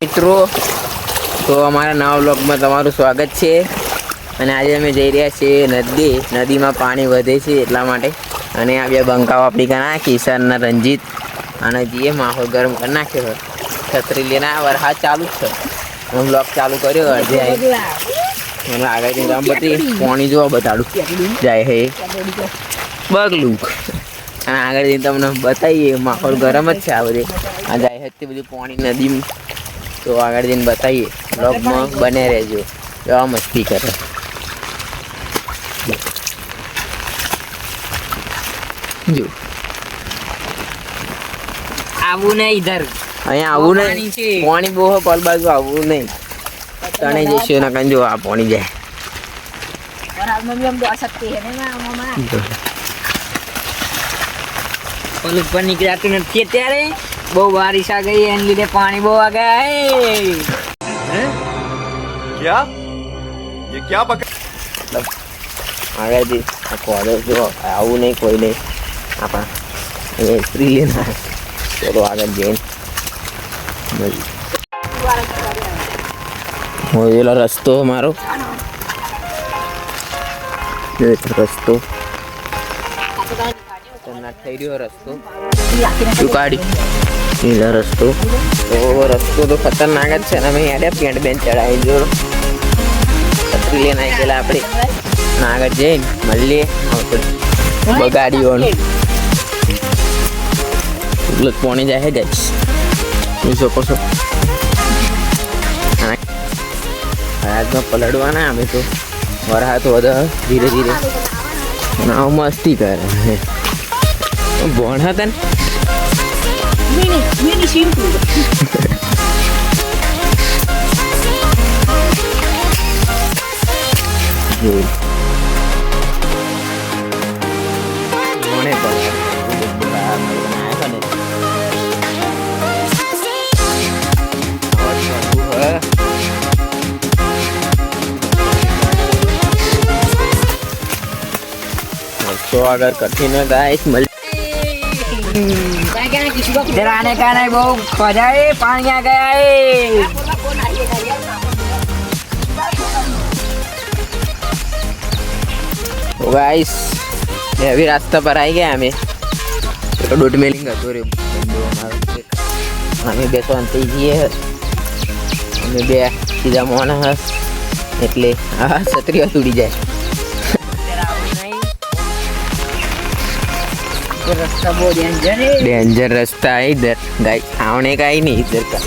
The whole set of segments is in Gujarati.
મિત્રો, તો અમારા નવા વ્લોગમાં તમારું સ્વાગત છે. અને આજે અમે જઈ રહ્યા છીએ નદીમાં પાણી વધે છે એટલા માટે. અને આ બે બંકાઓ આપણી કાના કિશન અને રંજીત અને જઈએ માહોલ ગરમ કરી નાખ્યો. છત્રી લઈને આ વરસાદ ચાલુ જ છે. હું વ્લોગ ચાલુ કર્યો અડધે મને આગળ જઈને બધી પાણી જોવા બતાડું જાય હે બગલું. અને આગળ જઈને તમને બતાવીએ માહોલ ગરમ જ છે. આ બધે આ જાય હતી બધું પાણી નદી. તો આગળ જઈને બતાવીએ બ્લોગમાં બને રહેજો. કેવા મસ્તી કરે જો. આવું નહીં ઇધર, અહીંયા આવું નહીં. પાણી બહુ પલ બાજુ આવવું નહીં. તણે જઈશું ના જો આ પાણી જાય. પુલ ઉપર નીકળાતું નથી અત્યારે. બહુ બારિશ આ ગઈ એના લીધે પાણી બહુ આ ગયા. क्या ये क्या पकड़ આગળથી કોલેજ જો આવું નહીં કોઈ નહીં. આપણા સ્ત્રી લેના ચલો આગળ જઈને પેલો રસ્તો મારો રસ્તો થઈ રહ્યો રસ્તો શું કાઢ્યું પેલો રસ્તો. તો રસ્તો તો ખતરનાક જ છે ને. અમે હેડે પેન્ટ બેન ચડાવી જો છત્રી લઈને આવી ગયેલા આપણે. આગળ જઈને મળીએ બગાડીઓનું એટલું જ પોણી જાય છે. જોઈ શકો છો હાથમાં પલળવાના અમે તો. વરસાદ વધે ધીરે ધીરે નાવ મસ્તી કરે ભણ હતા ને. तो अगर कठिन गाइस इधर आने का नहीं, बहुत मजा है. पानी आ गया है. तो गाइस अभी रास्ता पर आई गया. हमें डोट मेलिंग અમે બે તો અંતે જઈએ. અમે બે સીધા માણસ એટલે આ છત્રીઓ તૂટી જાય. रास्ता बहुत डेंजर है. डेंजर रास्ता है इधर गाइस. आने का ही नहीं इधर का.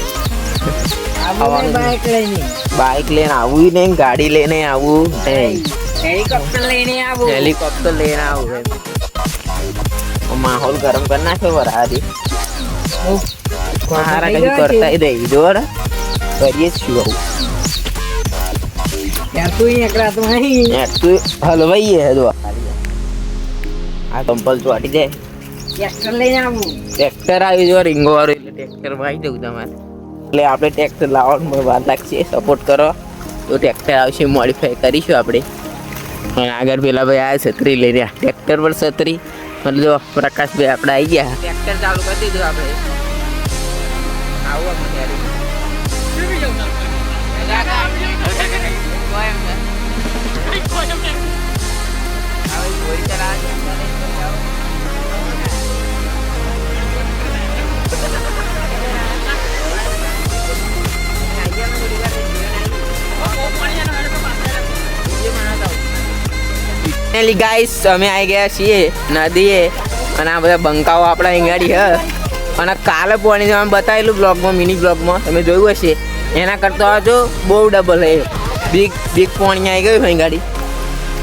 बाइक लेने आવું ही नहीं. गाड़ी लेने आવું नहीं. हेलीकॉप्टर लेने आવું. हेलीकॉप्टर लेने आવું. माहौल गरम करना है वरादी हारा कहीं करता ही दे जोर करिए શું यार तू ही एकरा तो नहीं यार तू हलवाई है दो આ કંપલ ચોટી જાય. ट्रैक्टर लेने आવું. ટ્રેક્ટર આવી જો રીંગો વાળું એટલે ટ્રેક્ટર માં આવી જવું તમારે. એટલે આપણે ટ્રેક્ટર લાવવાનું વાર લાગશે. સપોર્ટ કરો તો ટ્રેક્ટર આવશે. મોડિફાઈ કરીશું આપણે. અને આગળ પેલા ભાઈ આ છત્રી લઈ રહ્યા. ટ્રેક્ટર પર છત્રી મતલબ જો પ્રકાશભાઈ આપણે આવી ગયા. ટ્રેક્ટર ચાલુ કરી દીધું આપણે. આવું ગાઈસ અમે આવી ગયા છીએ નદીએ. અને આ બધા બંકાઓ આપણા અહીંગાડી હ. અને કાલે પાણી તમે બતાવેલું બ્લોગમાં, મિની બ્લોગમાં તમે જોયું હશે. એના કરતા જો બહુ ડબલ હે. બિગ પાણી આવી ગયું અહીંગાડી.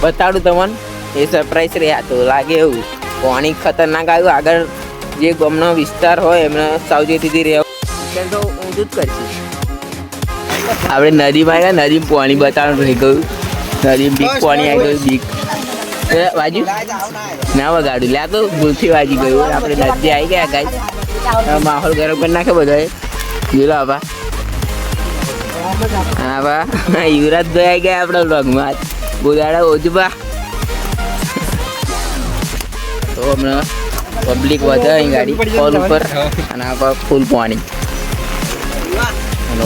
બતાડું તમને. એ સરપ્રાઈઝ રહ્યા તો લાગે એવું. પાણી ખતરનાક આવ્યું. આગળ જે ગામનો વિસ્તાર હોય એમને સાવચેતીથી રહેવું તો ઊંધું જ કરશે. આપણે નદીમાં આવ્યા. નદીમાં પાણી બતાડવાનું રહી ગયું. નદીમાં બિગ પાણી આવી ગયું. બિગ વાજુ ના વગાડું લ્યા તો ભૂલથી વાજી ગયું. આપણે નદી આવી ગયા ગાય. માહોલ ગરમ કરી નાખે બધા. જોલો આભા હા બા યુવરાજ ભાઈ આવી ગયા આપણા બ્લોગમાં. બોલાડા ઓજબા તો હમણાં પબ્લિક વધે અહીં ગાડી પોલ ઉપર. અને આ ફૂલ પાણી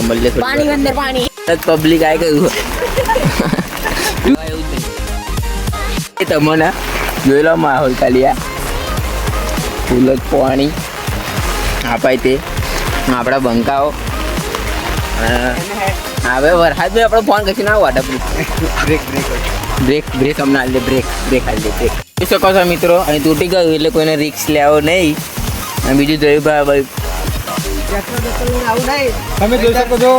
મળીએ પાણી અંદર પાણી પબ્લિક આવી ગયું એ તમને જોઈ લો માહોલ ખાલી આ ફૂલ જ પાણી આપાય તે આપણા બંકાઓ હવે વરસાદ આપણે ફોન કશું ના વોટરપ્રૂફ બ્રેક હમણાં હાલ દે બ્રેક હાલ દે બ્રેક જોઈ શકો છો મિત્રો અહીં તૂટી ગયું એટલે કોઈને રિક્સ લેવો નહીં અને બીજું જોયું ભાઈ તમે જોઈ શકો છો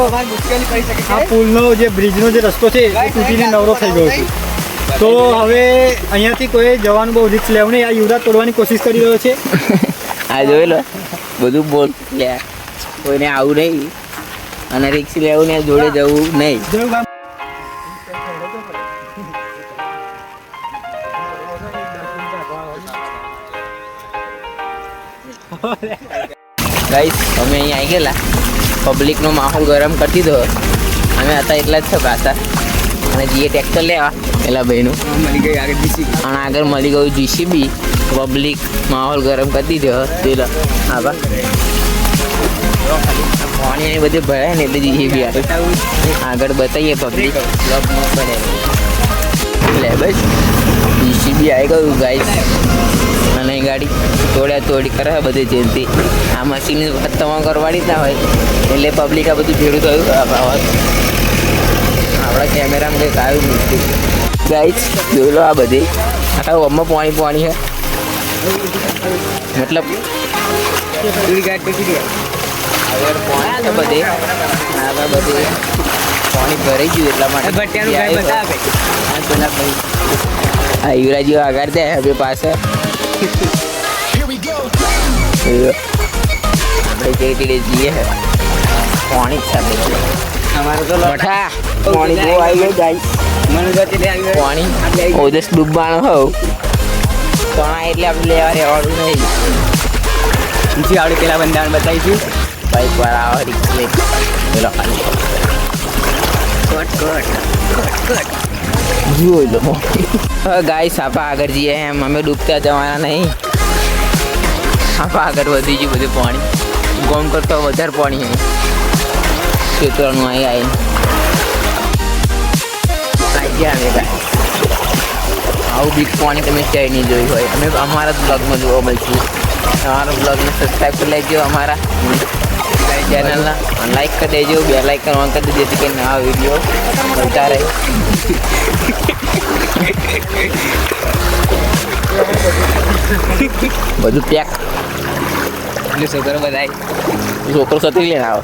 આ પુલનો જે બ્રિજનો જે રસ્તો છે એ તૂટીને નવરો થઈ ગયો છે. તો હવે અહીંયાથી કોઈ જવાનું બહુ રિસ્ક લેવું નહીં. આ યુવરાજ તોડવાની કોશિશ કરી રહ્યો છે. આ જોઈ લો બધું બોલ લે કોઈને આવું નહીં અને રિક્સ લેવું ને જોડે જવું નહીં. ગાઈસ અમે અહીં આવી ગયેલા પબ્લિકનો માહોલ ગરમ કરી દીધો. અમે હતા એટલા જ છો પાછા અને જઈએ ટ્રેક્ટર લેવા પેલા ભાઈનું અને આગળ મળી ગયું જીસીબી. પબ્લિક માહોલ ગરમ કરી દીધો પેલા હા પાણી અહીં બધે ભરાય ને એટલે જીસીબી આગળ બતાવીએ પબ્લિક લે બસ જીસીબી આવી ગયું ગાઈસ અને ગાડી તોડી કરે બધે જેલથી આ મશીન તમામ કરવાડી જ ના હોય એટલે પબ્લિક આ બધું ભેડું થયું આપણા કેમેરામાં કંઈક આવ્યું નથી ગાઈસ જોઈ લો આ બધી આખા ઓમમાં પાણી છે મતલબ આગળ પાણી છે બધે આગળ બધે પાણી ભરાઈ ગયું એટલા માટે આ યુવરાજીઓ આગળ દે હવે પાસે આપણે જઈએ જઈએ પાણી જ સાથે પાણી બહુ આવી ગયું ગાય પાણી ઓજસ ડૂબવાનું હોવ પણ એટલે આપણે લેવા રહેવાનું નહીં. બીજી આપણે પેલા બંધારણ બતાવીશું બાઈક વાળા આવે રિક્ષ લે પેલો ખાલી જોઈ લો હવે ગાય સાપા આગળ જઈએ એમ અમે ડૂબતા જવાના નહીં. સાપા આગળ વધી ગયું બધું પાણી ગોમ કરતો વધારે પાણી અહીં ખેતરનું અહીં ગયા આવું બીક પાણી તમે ક્યાંય નહીં જોયું હોય. અમે અમારા જ બ્લોગમાં જોવા મળશું. અમારા બ્લોગને સબસ્ક્રાઈબ કરી લેજો અમારા ચેનલના લાઈક કરી દેજો બે લાઈક કરવાનું કરી દેજો જેથી કે નવા વિડીયો મળતા રહે. બધું પેક એટલે છોકરો બધા છોકરો સતરી લઈને આવો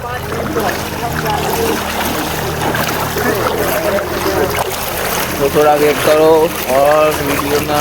તો થોડા વેટ કરો और वीडियो ना